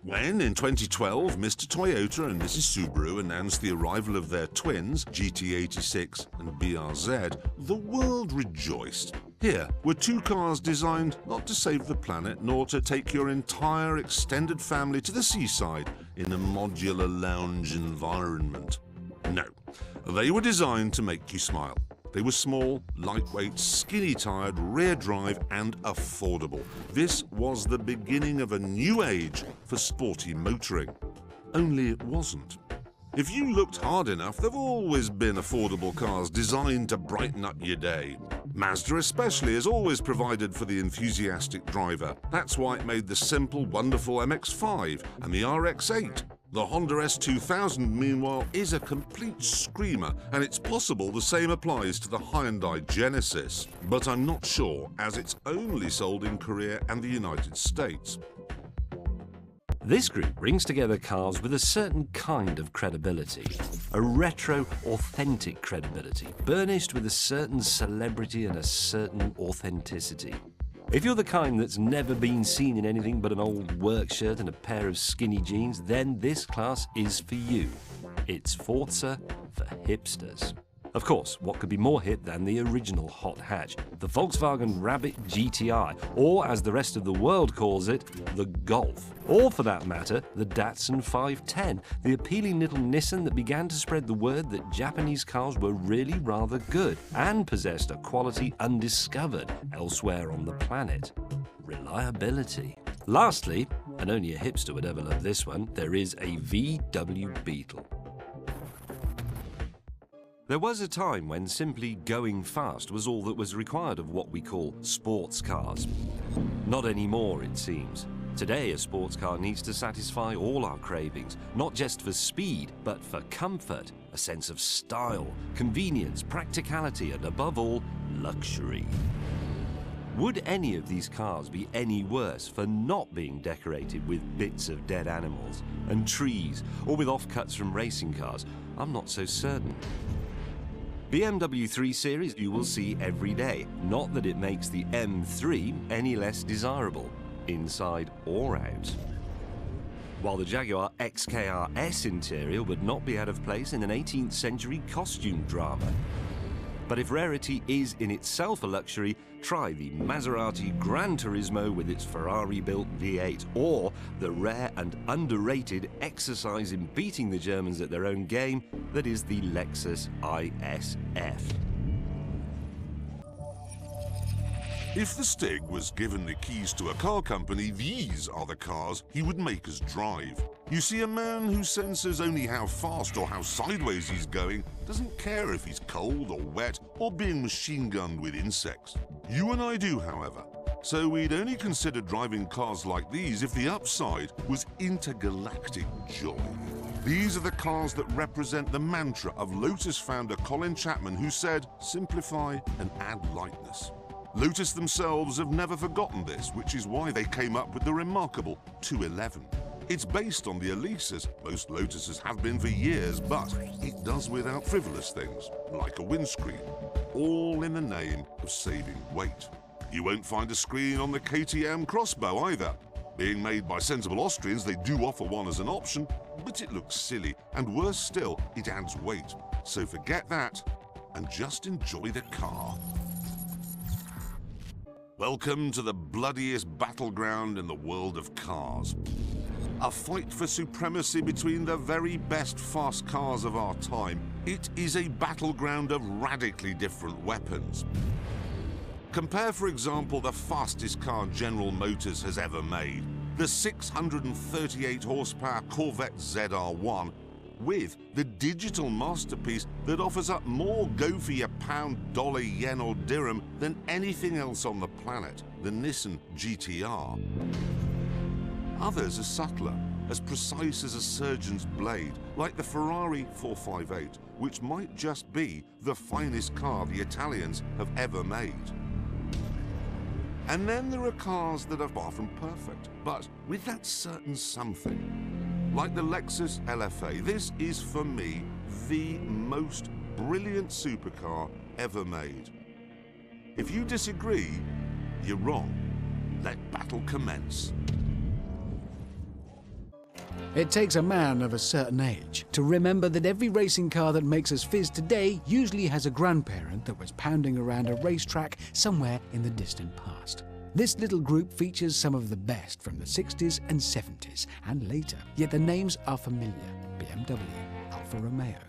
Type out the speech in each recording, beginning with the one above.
When, in 2012, Mr. Toyota and Mrs. Subaru announced the arrival of their twins, GT86 and BRZ, the world rejoiced. Here were two cars designed not to save the planet, nor to take your entire extended family to the seaside in a modular lounge environment. No, they were designed to make you smile. They were small, lightweight, skinny-tired, rear-drive and affordable. This was the beginning of a new age for sporty motoring. Only it wasn't. If you looked hard enough, there've always been affordable cars designed to brighten up your day. Mazda especially has always provided for the enthusiastic driver. That's why it made the simple, wonderful MX-5 and the RX-8. The Honda S2000, meanwhile, is a complete screamer, and it's possible the same applies to the Hyundai Genesis. But I'm not sure, as it's only sold in Korea and the United States. This group brings together cars with a certain kind of credibility, a retro, authentic credibility, burnished with a certain celebrity and a certain authenticity. If you're the kind that's never been seen in anything but an old work shirt and a pair of skinny jeans, then this class is for you. It's Forza for hipsters. Of course, what could be more hip than the original hot hatch, the Volkswagen Rabbit GTI, or as the rest of the world calls it, the Golf. Or for that matter, the Datsun 510, the appealing little Nissan that began to spread the word that Japanese cars were really rather good and possessed a quality undiscovered elsewhere on the planet: reliability. Lastly, and only a hipster would ever love this one, there is a VW Beetle. There was a time when simply going fast was all that was required of what we call sports cars. Not anymore, it seems. Today, a sports car needs to satisfy all our cravings, not just for speed, but for comfort, a sense of style, convenience, practicality, and above all, luxury. Would any of these cars be any worse for not being decorated with bits of dead animals and trees, or with offcuts from racing cars? I'm not so certain. BMW 3 Series you will see every day, not that it makes the M3 any less desirable, inside or out. While the Jaguar XKR-S interior would not be out of place in an 18th century costume drama. But if rarity is in itself a luxury, try the Maserati Gran Turismo with its Ferrari-built V8, or the rare and underrated exercise in beating the Germans at their own game that is the Lexus ISF. If the Stig was given the keys to a car company, these are the cars he would make us drive. You see, a man who senses only how fast or how sideways he's going doesn't care if he's cold or wet or being machine-gunned with insects. You and I do, however. So we'd only consider driving cars like these if the upside was intergalactic joy. These are the cars that represent the mantra of Lotus founder Colin Chapman, who said, "Simplify and add lightness." Lotus themselves have never forgotten this, which is why they came up with the remarkable 211. It's based on the Elise, as most Lotuses have been for years, but it does without frivolous things, like a windscreen, all in the name of saving weight. You won't find a screen on the KTM Crossbow either. Being made by sensible Austrians, they do offer one as an option, but it looks silly, and worse still, it adds weight. So forget that, and just enjoy the car. Welcome to the bloodiest battleground in the world of cars. A fight for supremacy between the very best fast cars of our time. It is a battleground of radically different weapons. Compare, for example, the fastest car General Motors has ever made, the 638 horsepower Corvette ZR1, with the digital masterpiece that offers up more go for your pound, dollar, yen or dirham than anything else on the planet, the Nissan GTR. Others are subtler, as precise as a surgeon's blade, like the Ferrari 458, which might just be the finest car the Italians have ever made. And then there are cars that are far from perfect, but with that certain something. Like the Lexus LFA, this is for me the most brilliant supercar ever made. If you disagree, you're wrong. Let battle commence. It takes a man of a certain age to remember that every racing car that makes us fizz today usually has a grandparent that was pounding around a racetrack somewhere in the distant past. This little group features some of the best from the 60s and 70s and later, yet the names are familiar. BMW, Alfa Romeo,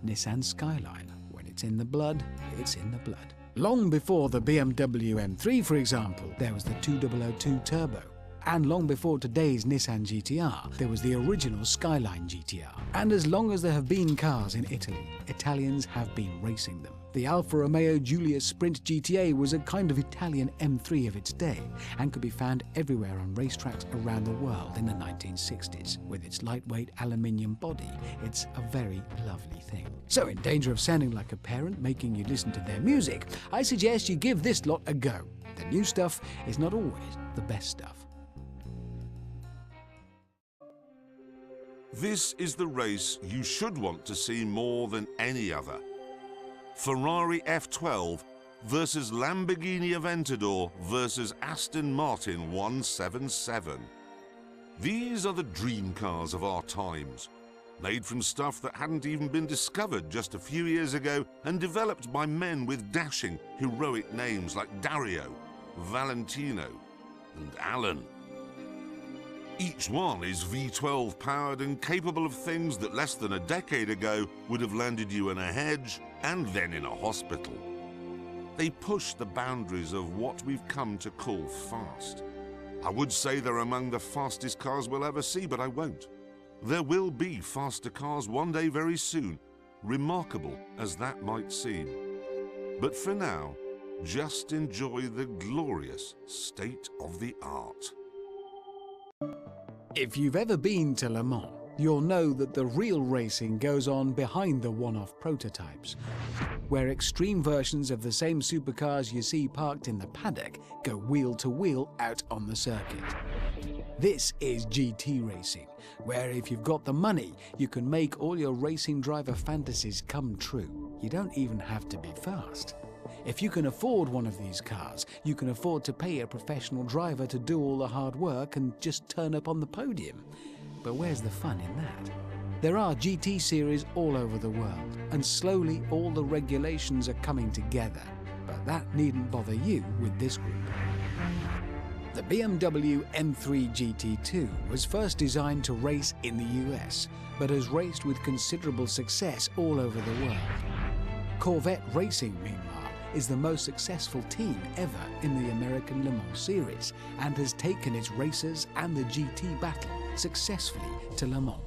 Nissan Skyline. When it's in the blood, it's in the blood. Long before the BMW M3, for example, there was the 2002 Turbo. And long before today's Nissan GTR, there was the original Skyline GTR. And as long as there have been cars in Italy, Italians have been racing them. The Alfa Romeo Giulia Sprint GTA was a kind of Italian M3 of its day and could be found everywhere on racetracks around the world in the 1960s. With its lightweight aluminium body, it's a very lovely thing. So in danger of sounding like a parent making you listen to their music, I suggest you give this lot a go. The new stuff is not always the best stuff. This is the race you should want to see more than any other. Ferrari F12 versus Lamborghini Aventador versus Aston Martin 177. These are the dream cars of our times, made from stuff that hadn't even been discovered just a few years ago and developed by men with dashing, heroic names like Dario, Valentino, and Alan. Each one is V12 powered and capable of things that less than a decade ago would have landed you in a hedge and then in a hospital. They push the boundaries of what we've come to call fast. I would say they're among the fastest cars we'll ever see, but I won't. There will be faster cars one day very soon, remarkable as that might seem. But for now, just enjoy the glorious state of the art. If you've ever been to Le Mans, you'll know that the real racing goes on behind the one-off prototypes, where extreme versions of the same supercars you see parked in the paddock go wheel to wheel out on the circuit. This is GT racing, where if you've got the money, you can make all your racing driver fantasies come true. You don't even have to be fast. If you can afford one of these cars, you can afford to pay a professional driver to do all the hard work and just turn up on the podium. But where's the fun in that? There are GT series all over the world, and slowly all the regulations are coming together. But that needn't bother you with this group. The BMW M3 GT2 was first designed to race in the US, but has raced with considerable success all over the world. Corvette Racing, meanwhile, is the most successful team ever in the American Le Mans series and has taken its racers and the GT battle successfully to Le Mans.